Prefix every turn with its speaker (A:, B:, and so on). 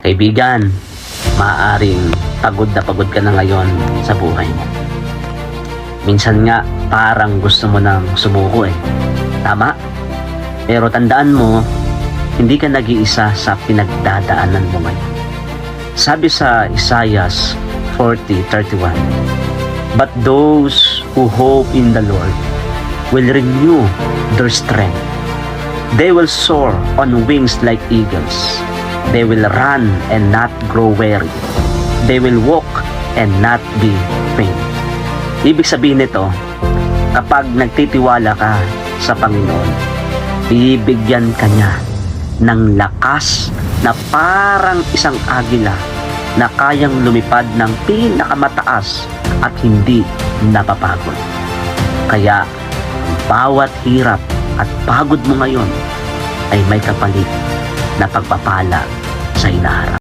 A: Kaibigan, maaaring pagod ka na ngayon sa buhay mo. Minsan nga parang gusto mo nang sumuko Tama? Pero tandaan mo, hindi ka nag-iisa sa pinagdadaanan mo ngayon. Sabi sa Isaiah 40:31, "But those who hope in the Lord will renew their strength. They will soar on wings like eagles. They will run and not grow weary. They will walk and not be faint." Ibig sabihin nito, kapag nagtitiwala ka sa Panginoon, bibigyan ka niya ng lakas na parang isang agila na kayang lumipad ng pinakamataas at hindi napapagod. Kaya, bawat hirap at pagod mo ngayon ay may kapalit na pagpapala sa hinaharap.